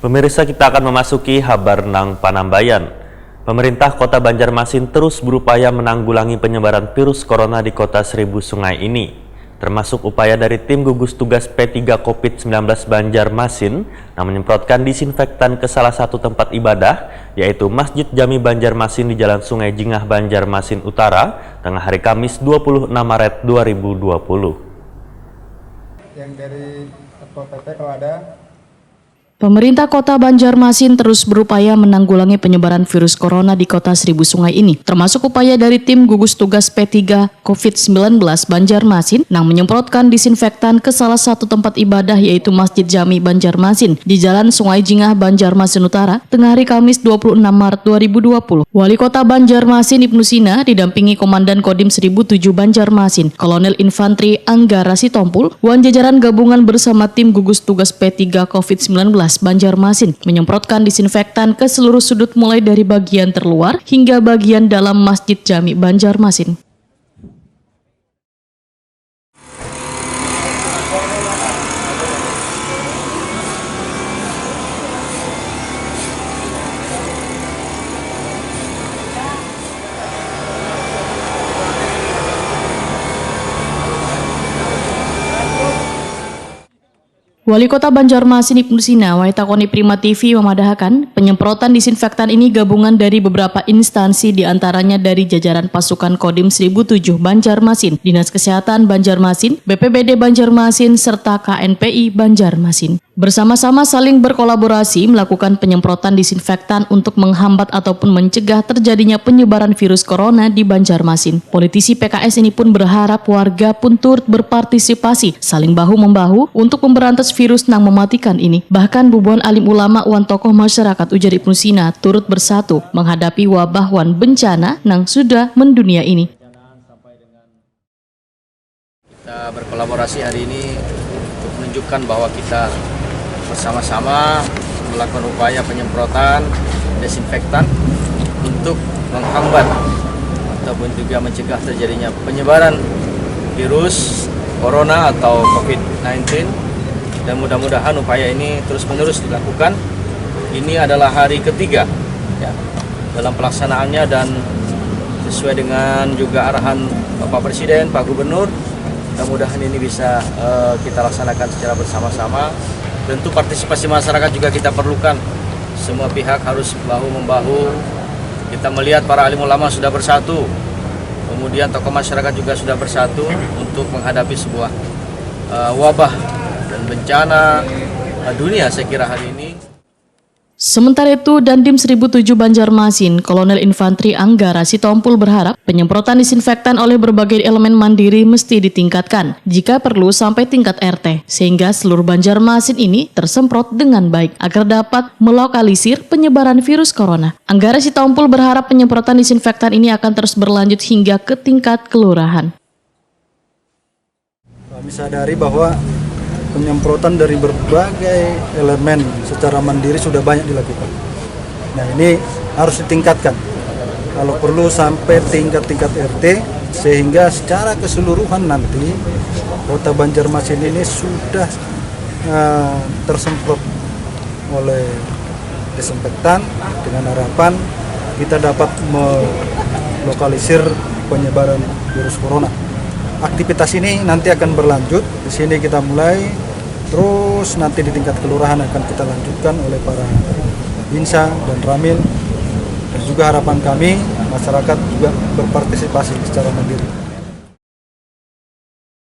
Pemirsa, kita akan memasuki kabar nang Panambayan. Pemerintah Kota Banjarmasin terus berupaya menanggulangi penyebaran virus corona di Kota Seribu Sungai ini, termasuk upaya dari tim gugus tugas P3 COVID-19 Banjarmasin yang menyemprotkan disinfektan ke salah satu tempat ibadah, yaitu Masjid Jami Banjarmasin di Jalan Sungai Jingah, Banjarmasin Utara, tengah hari Kamis 26 Maret 2020. Yang dari Satpol PP kalau ada. Pemerintah Kota Banjarmasin terus berupaya menanggulangi penyebaran virus corona di Kota Seribu Sungai ini, termasuk upaya dari tim gugus tugas P3 COVID-19 Banjarmasin yang menyemprotkan disinfektan ke salah satu tempat ibadah, yaitu Masjid Jami Banjarmasin di Jalan Sungai Jingah, Banjarmasin Utara, tengah hari Kamis 26 Maret 2020. Wali Kota Banjarmasin Ibnu Sina didampingi Komandan Kodim 1007 Banjarmasin, Kolonel Infantri Anggara Sitompul, wan jajaran gabungan bersama tim gugus tugas P3 COVID-19 Banjarmasin menyemprotkan disinfektan ke seluruh sudut mulai dari bagian terluar hingga bagian dalam Masjid Jami Banjarmasin. Wali Kota Banjarmasin Ibnu Sina Waitakoni Prima TV memadahkan penyemprotan disinfektan ini gabungan dari beberapa instansi, diantaranya dari jajaran pasukan Kodim 1007 Banjarmasin, Dinas Kesehatan Banjarmasin, BPBD Banjarmasin, serta KNPI Banjarmasin. Bersama-sama saling berkolaborasi melakukan penyemprotan disinfektan untuk menghambat ataupun mencegah terjadinya penyebaran virus corona di Banjarmasin. Politisi PKS ini pun berharap warga pun turut berpartisipasi saling bahu-membahu untuk memberantas virus yang mematikan ini. Bahkan bubuhan alim ulama wan tokoh masyarakat ujar Ibnu Sina turut bersatu menghadapi wabah wan bencana yang sudah mendunia ini. Kita berkolaborasi hari ini untuk menunjukkan bahwa kita bersama-sama melakukan upaya penyemprotan desinfektan untuk menghambat ataupun juga mencegah terjadinya penyebaran virus corona atau COVID-19, dan mudah-mudahan upaya ini terus-menerus dilakukan. Ini adalah hari ketiga ya, dalam pelaksanaannya, dan sesuai dengan juga arahan Bapak Presiden, Pak Gubernur, mudah-mudahan ini bisa kita laksanakan secara bersama-sama. Tentu partisipasi masyarakat juga kita perlukan. Semua pihak harus bahu-membahu. Kita melihat para alim ulama sudah bersatu, kemudian tokoh masyarakat juga sudah bersatu untuk menghadapi sebuah wabah dan bencana dunia, saya kira hari ini. Sementara itu, Dandim 1007 Banjarmasin, Kolonel Infantri Anggara Sitompul berharap penyemprotan disinfektan oleh berbagai elemen mandiri mesti ditingkatkan, jika perlu sampai tingkat RT, sehingga seluruh Banjarmasin ini tersemprot dengan baik agar dapat melokalisir penyebaran virus corona. Anggara Sitompul berharap penyemprotan disinfektan ini akan terus berlanjut hingga ke tingkat kelurahan. Kami sadari bahwa penyemprotan dari berbagai elemen secara mandiri sudah banyak dilakukan. Nah, ini harus ditingkatkan. Kalau perlu sampai tingkat-tingkat RT, sehingga secara keseluruhan nanti Kota Banjarmasin ini sudah tersemprot oleh desinfektan, dengan harapan kita dapat melokalisir penyebaran virus corona. Aktivitas ini nanti akan berlanjut. Di sini kita mulai, terus nanti di tingkat kelurahan akan kita lanjutkan oleh para Binsa dan Ramil. Dan juga harapan kami masyarakat juga berpartisipasi secara mandiri.